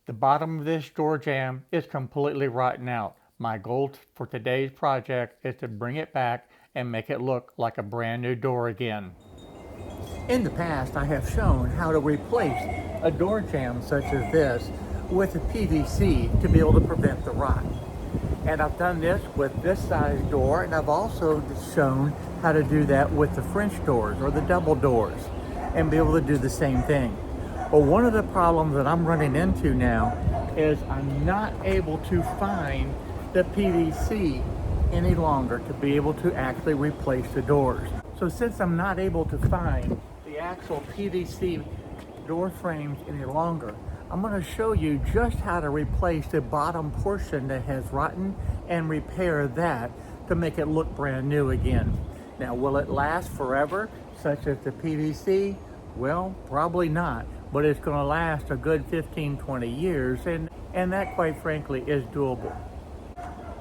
The bottom of this door jamb is completely rotten out. My goal for today's project is to bring it back and make it look like a brand new door again. In the past, I have shown how to replace a door jamb such as this with a PVC to be able to prevent the rot. And I've done this with this size door, and I've also shown how to do that with the French doors or the double doors and be able to do the same thing. Well, one of the problems that I'm running into now is I'm not able to find the PVC any longer to be able to actually replace the doors. So since I'm not able to find the actual PVC door frames any longer, I'm going to show you just how to replace the bottom portion that has rotten and repair that to make it look brand new again. Now, will it last forever, such as the PVC? Well, probably not, but it's going to last a good 15-20 years, and that, quite frankly, is doable.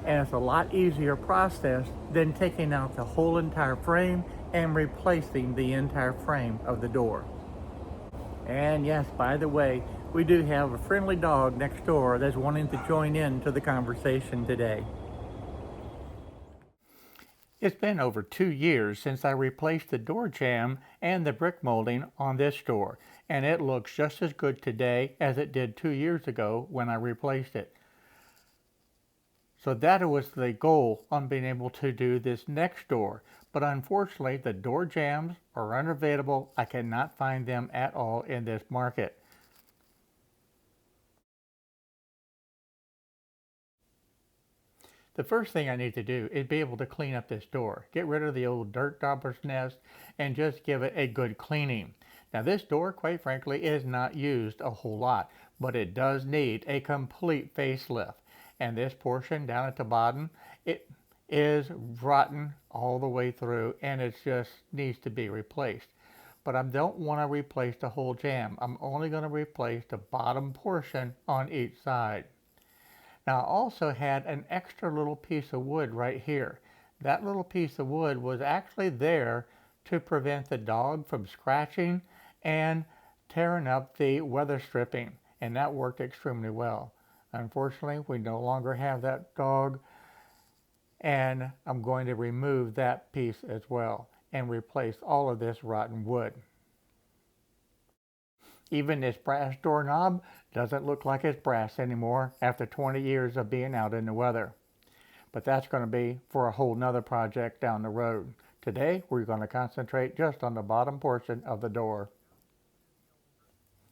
And it's a lot easier process than taking out the whole entire frame and replacing the entire frame of the door. And yes, by the way, we do have a friendly dog next door that's wanting to join in to the conversation today. It's been over 2 years since I replaced the door jamb and the brick molding on this door, and it looks just as good today as it did 2 years ago when I replaced it. So that was the goal on being able to do this next door. But unfortunately, the door jambs are unavailable. I cannot find them at all in this market. The first thing I need to do is be able to clean up this door. Get rid of the old dirt dauber's nest and just give it a good cleaning. Now this door, quite frankly, is not used a whole lot, but it does need a complete facelift. And this portion down at the bottom, it is rotten all the way through, and it just needs to be replaced. But I don't want to replace the whole jamb. I'm only going to replace the bottom portion on each side. Now I also had an extra little piece of wood right here. That little piece of wood was actually there to prevent the dog from scratching and tearing up the weather stripping, and that worked extremely well. Unfortunately, we no longer have that dog, and I'm going to remove that piece as well and replace all of this rotten wood. Even this brass doorknob doesn't look like it's brass anymore after 20 years of being out in the weather. But that's going to be for a whole nother project down the road. Today, we're going to concentrate just on the bottom portion of the door.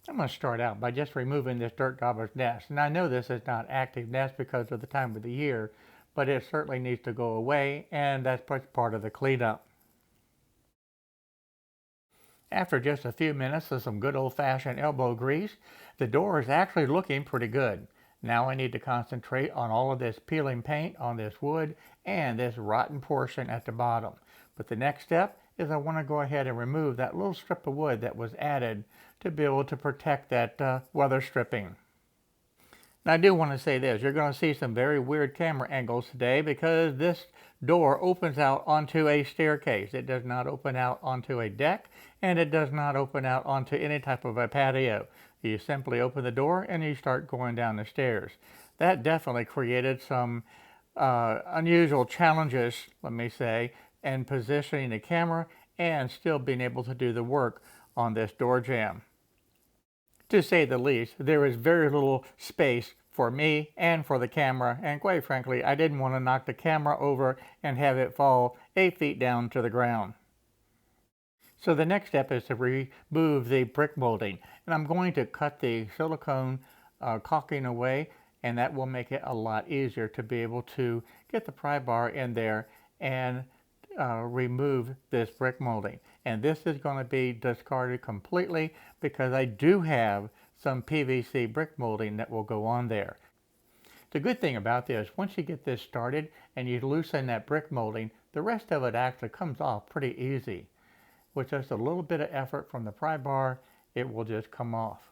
I'm going to start out by just removing this dirt dauber's nest. And I know this is not active nest because of the time of the year, but it certainly needs to go away, and that's part of the cleanup. After just a few minutes of some good old-fashioned elbow grease, the door is actually looking pretty good. Now I need to concentrate on all of this peeling paint on this wood and this rotten portion at the bottom. But the next step is I want to go ahead and remove that little strip of wood that was added to be able to protect that weather stripping. Now I do want to say this, you're going to see some very weird camera angles today because this door opens out onto a staircase. It does not open out onto a deck, and it does not open out onto any type of a patio. You simply open the door and you start going down the stairs. That definitely created some unusual challenges, let me say, in positioning the camera and still being able to do the work on this door jamb. To say the least, there is very little space for me and for the camera, and quite frankly, I didn't want to knock the camera over and have it fall 8 feet down to the ground. So the next step is to remove the brick molding, and I'm going to cut the silicone caulking away, and that will make it a lot easier to be able to get the pry bar in there and remove this brick molding. And this is going to be discarded completely because I do have some PVC brick molding that will go on there. The good thing about this, once you get this started and you loosen that brick molding, the rest of it actually comes off pretty easy. With just a little bit of effort from the pry bar, it will just come off.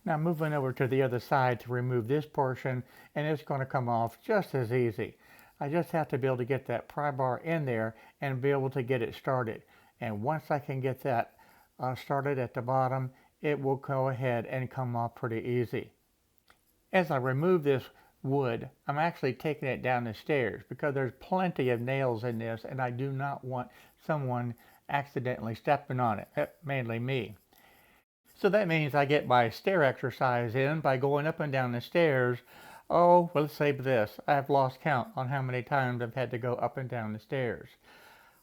Now moving over to the other side to remove this portion, and it's going to come off just as easy. I just have to be able to get that pry bar in there and be able to get it started. And once I can get that started at the bottom, it will go ahead and come off pretty easy. As I remove this wood, I'm actually taking it down the stairs because there's plenty of nails in this and I do not want someone accidentally stepping on it, mainly me. So that means I get my stair exercise in by going up and down the stairs. Oh, well, let's say this. I've lost count on how many times I've had to go up and down the stairs.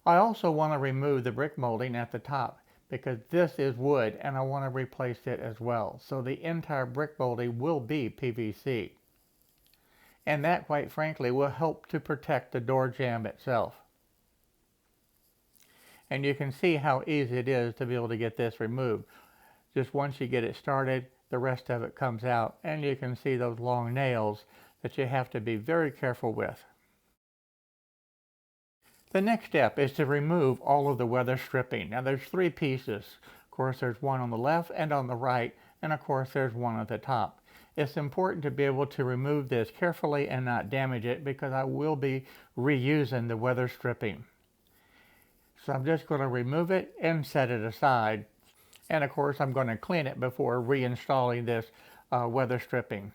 I also want to remove the brick molding at the top because this is wood and I want to replace it as well. So the entire brick molding will be PVC. And that, quite frankly, will help to protect the door jamb itself. And you can see how easy it is to be able to get this removed. Just once you get it started, the rest of it comes out, and you can see those long nails that you have to be very careful with. The next step is to remove all of the weather stripping. Now there's 3 pieces. Of course, there's one on the left and on the right, and of course there's one at the top. It's important to be able to remove this carefully and not damage it because I will be reusing the weather stripping. So I'm just going to remove it and set it aside. And of course I'm going to clean it before reinstalling this weather stripping.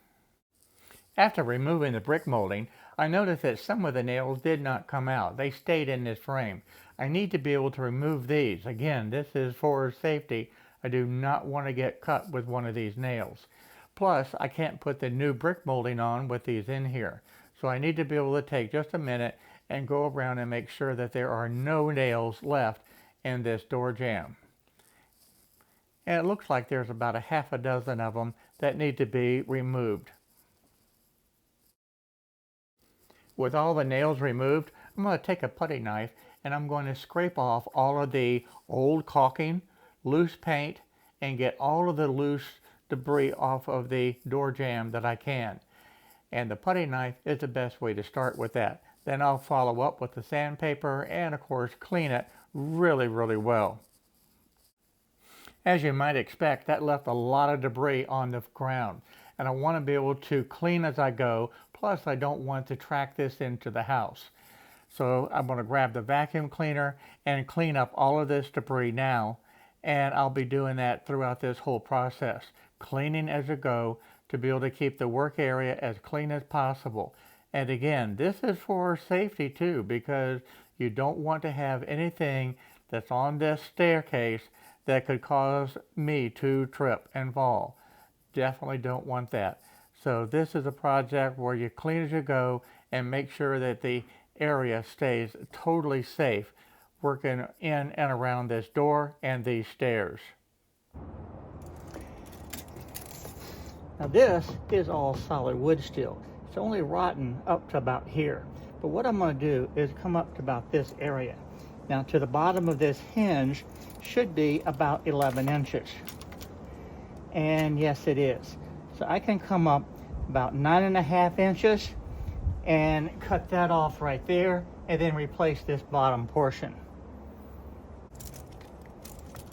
After removing the brick molding, I noticed that some of the nails did not come out. They stayed in this frame. I need to be able to remove these. Again, this is for safety. I do not want to get cut with one of these nails. Plus, I can't put the new brick molding on with these in here. So I need to be able to take just a minute and go around and make sure that there are no nails left in this door jamb. And it looks like there's about a half a dozen of them that need to be removed. With all the nails removed, I'm going to take a putty knife and I'm going to scrape off all of the old caulking, loose paint, and get all of the loose debris off of the door jamb that I can. And the putty knife is the best way to start with that. Then I'll follow up with the sandpaper and of course clean it really well. As you might expect, that left a lot of debris on the ground, and I want to be able to clean as I go, plus I don't want to track this into the house. So I'm going to grab the vacuum cleaner and clean up all of this debris now, and I'll be doing that throughout this whole process, cleaning as you go to be able to keep the work area as clean as possible. And again, this is for safety too, because you don't want to have anything that's on this staircase that could cause me to trip and fall. Definitely don't want that. So this is a project where you clean as you go and make sure that the area stays totally safe, working in and around this door and these stairs. Now this is all solid wood still. It's only rotten up to about here. But what I'm going to do is come up to about this area. Now to the bottom of this hinge should be about 11 inches. And yes, it is. So I can come up about 9.5 inches and cut that off right there and then replace this bottom portion.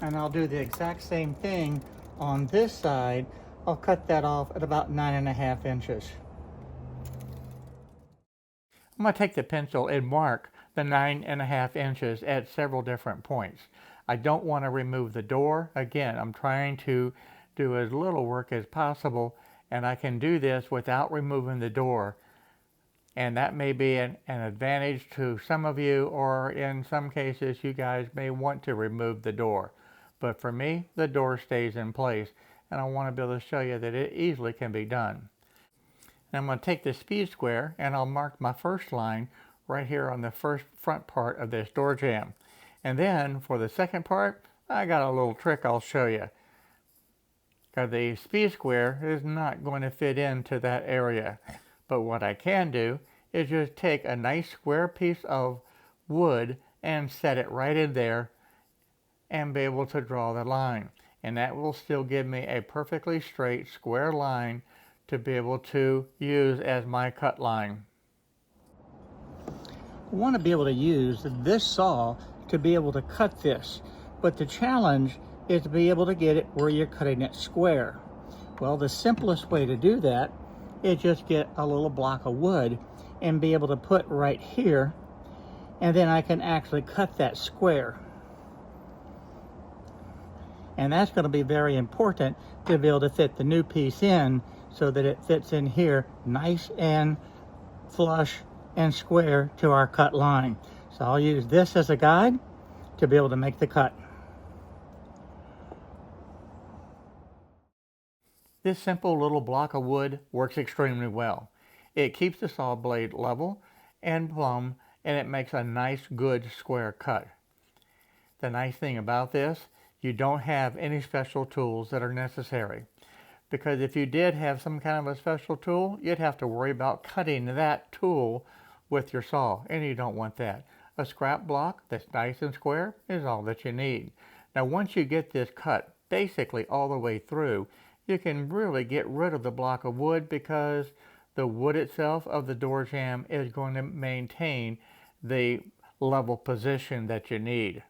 And I'll do the exact same thing on this side. I'll cut that off at about 9.5 inches. I'm going to take the pencil and mark the 9.5 inches at several different points. I don't want to remove the door. Again, I'm trying to do as little work as possible, and I can do this without removing the door. And that may be an advantage to some of you, or in some cases you guys may want to remove the door. But for me, the door stays in place, and I want to be able to show you that it easily can be done. And I'm going to take the speed square and I'll mark my first line right here on the front part of this door jamb. And then for the second part, I got a little trick I'll show you. Because the speed square is not going to fit into that area. But what I can do is just take a nice square piece of wood and set it right in there and be able to draw the line. And that will still give me a perfectly straight square line to be able to use as my cut line. I want to be able to use this saw to be able to cut this, but the challenge is to be able to get it where you're cutting it square. Well, the simplest way to do that is just get a little block of wood and be able to put right here, and then I can actually cut that square. And that's going to be very important to be able to fit the new piece in so that it fits in here nice and flush and square to our cut line. So I'll use this as a guide to be able to make the cut. This simple little block of wood works extremely well. It keeps the saw blade level and plumb, and it makes a nice, good square cut. The nice thing about this, you don't have any special tools that are necessary. Because if you did have some kind of a special tool, you'd have to worry about cutting that tool with your saw, and you don't want that. A scrap block that's nice and square is all that you need. Now once you get this cut basically all the way through, you can really get rid of the block of wood because the wood itself of the door jamb is going to maintain the level position that you need.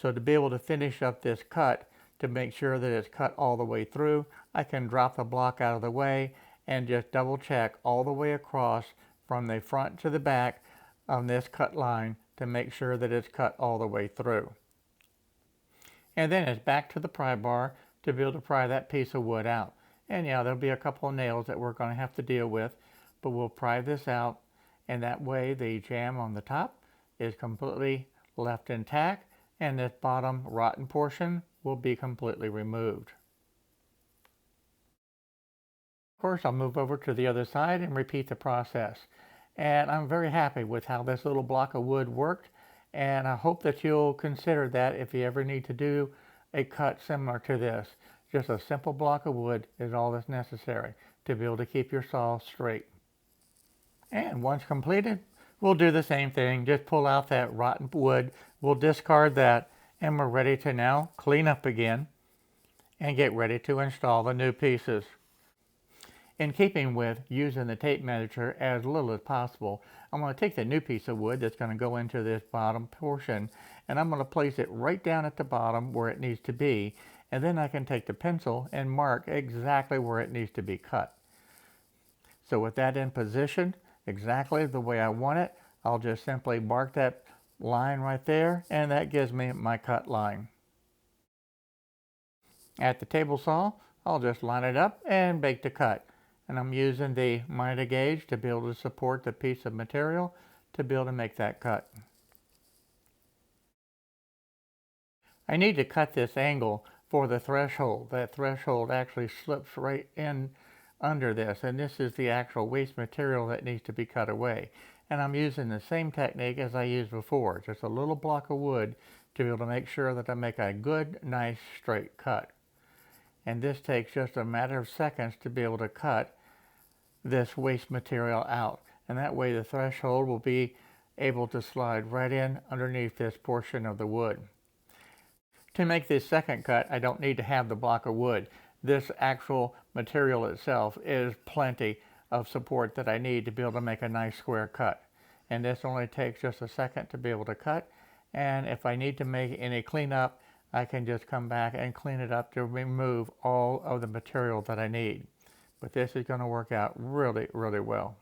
So to be able to finish up this cut, to make sure that it's cut all the way through, I can drop the block out of the way and just double check all the way across from the front to the back on this cut line to make sure that it's cut all the way through. And then it's back to the pry bar to be able to pry that piece of wood out. And yeah, there'll be a couple of nails that we're going to have to deal with, but we'll pry this out, and that way the jamb on the top is completely left intact, and this bottom rotten portion will be completely removed. Of course, I'll move over to the other side and repeat the process. And I'm very happy with how this little block of wood worked, and I hope that you'll consider that if you ever need to do a cut similar to this. Just a simple block of wood is all that's necessary to be able to keep your saw straight. And once completed, we'll do the same thing. Just pull out that rotten wood, we'll discard that, and we're ready to now clean up again and get ready to install the new pieces. In keeping with using the tape measure as little as possible, I'm going to take the new piece of wood that's going to go into this bottom portion, and I'm going to place it right down at the bottom where it needs to be, and then I can take the pencil and mark exactly where it needs to be cut. So with that in position, exactly the way I want it, I'll just simply mark that line right there, and that gives me my cut line. At the table saw, I'll just line it up and bake the cut. And I'm using the miter gauge to be able to support the piece of material to be able to make that cut. I need to cut this angle for the threshold. That threshold actually slips right in under this, and this is the actual waste material that needs to be cut away. And I'm using the same technique as I used before, just a little block of wood to be able to make sure that I make a good, nice, straight cut. And this takes just a matter of seconds to be able to cut this waste material out. And that way the threshold will be able to slide right in underneath this portion of the wood. To make this second cut, I don't need to have the block of wood. This actual material itself is plenty of support that I need to be able to make a nice square cut. And this only takes just a second to be able to cut. And if I need to make any cleanup, I can just come back and clean it up to remove all of the material that I need. But this is going to work out really, really well.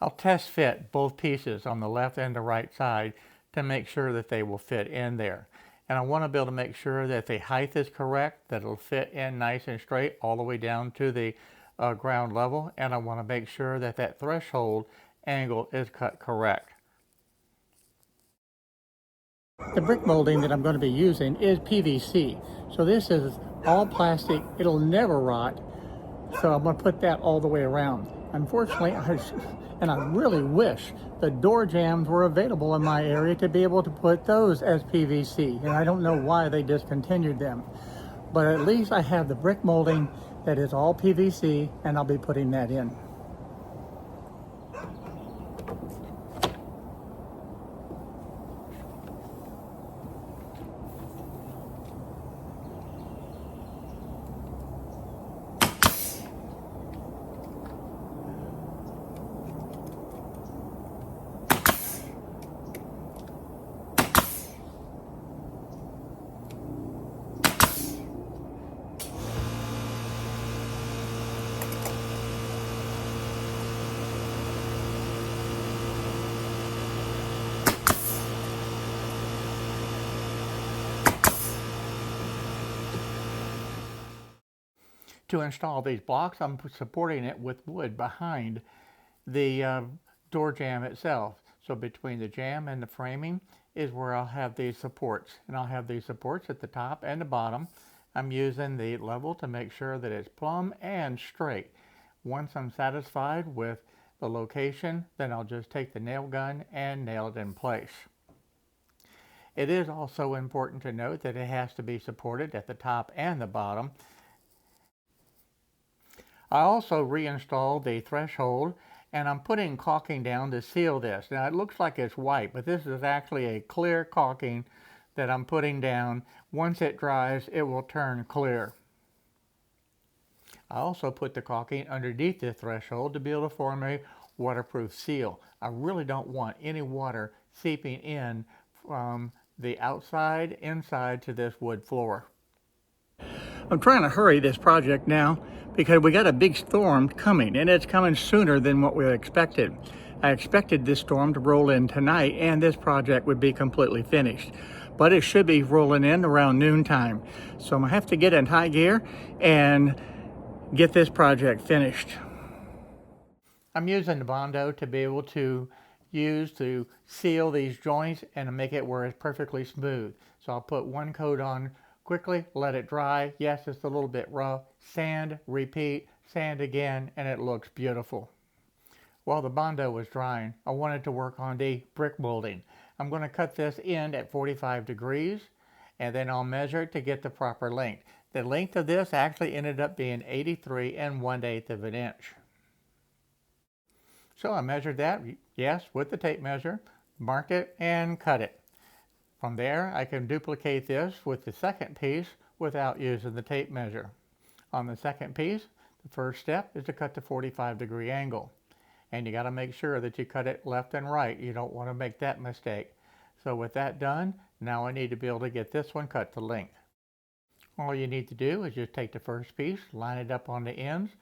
I'll test fit both pieces on the left and the right side to make sure that they will fit in there. And I want to be able to make sure that the height is correct, that it'll fit in nice and straight all the way down to the ground level. And I want to make sure that that threshold angle is cut correct. The brick molding that I'm going to be using is PVC. So this is all plastic. It'll never rot. So I'm going to put that all the way around. Unfortunately, I really wish the door jambs were available in my area to be able to put those as PVC. And I don't know why they discontinued them. But at least I have the brick molding that is all PVC, and I'll be putting that in. To install these blocks, I'm supporting it with wood behind the door jamb itself. So between the jamb and the framing is where I'll have these supports. And I'll have these supports at the top and the bottom. I'm using the level to make sure that it's plumb and straight. Once I'm satisfied with the location, then I'll just take the nail gun and nail it in place. It is also important to note that it has to be supported at the top and the bottom. I also reinstalled the threshold, and I'm putting caulking down to seal this. Now it looks like it's white, but this is actually a clear caulking that I'm putting down. Once it dries, it will turn clear. I also put the caulking underneath the threshold to be able to form a waterproof seal. I really don't want any water seeping in from the outside inside to this wood floor. I'm trying to hurry this project now because we got a big storm coming, and it's coming sooner than what we expected. I expected this storm to roll in tonight and this project would be completely finished, but it should be rolling in around noontime. So I'm gonna have to get in high gear and get this project finished. I'm using the bondo to be able to use to seal these joints and to make it where it's perfectly smooth. So I'll put one coat on quickly, let it dry. Yes, it's a little bit rough. Sand, repeat, sand again, and it looks beautiful. While the bondo was drying, I wanted to work on the brick molding. I'm going to cut this end at 45 degrees, and then I'll measure it to get the proper length. The length of this actually ended up being 83 1/8 of an inch. So I measured that, yes, with the tape measure, marked it, and cut it. From there, I can duplicate this with the second piece without using the tape measure. On the second piece, the first step is to cut the 45-degree angle. And you got to make sure that you cut it left and right. You don't want to make that mistake. So with that done, now I need to be able to get this one cut to length. All you need to do is just take the first piece, line it up on the ends,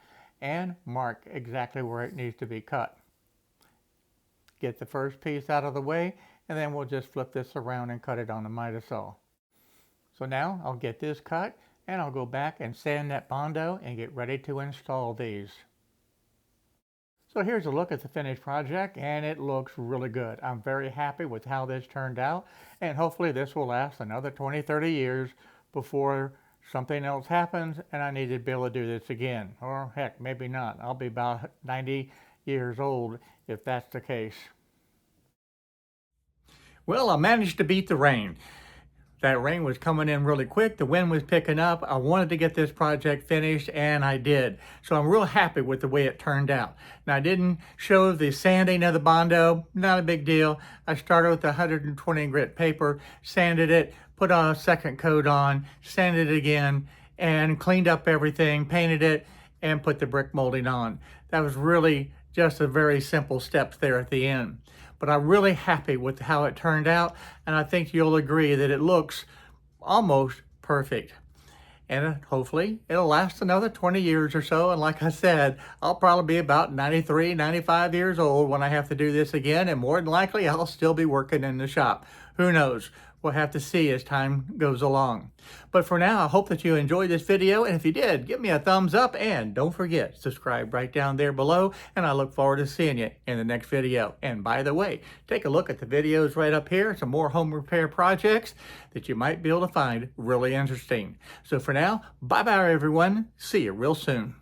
and mark exactly where it needs to be cut. Get the first piece out of the way, and then we'll just flip this around and cut it on the miter saw. So now I'll get this cut, and I'll go back and sand that bondo and get ready to install these. So here's a look at the finished project, and it looks really good. I'm very happy with how this turned out, and hopefully this will last another 20-30 years before something else happens and I need to be able to do this again. Or heck, maybe not. I'll be about 90 years old if that's the case. Well, I managed to beat the rain. That rain was coming in really quick. The wind was picking up. I wanted to get this project finished, and I did. So I'm real happy with the way it turned out. Now, I didn't show the sanding of the bondo. Not a big deal. I started with 120 grit paper, sanded it, put on a second coat on, sanded it again, and cleaned up everything, painted it, and put the brick molding on. That was really just a very simple steps there at the end. But I'm really happy with how it turned out, and I think you'll agree that it looks almost perfect. And hopefully it'll last another 20 years or so, and like I said, I'll probably be about 93, 95 years old when I have to do this again, and more than likely I'll still be working in the shop. Who knows? We'll have to see as time goes along. But for now, I hope that you enjoyed this video, and if you did, give me a thumbs up, and don't forget, subscribe right down there below, and I look forward to seeing you in the next video. And by the way, take a look at the videos right up here, some more home repair projects that you might be able to find really interesting. So for now, bye-bye everyone. See you real soon.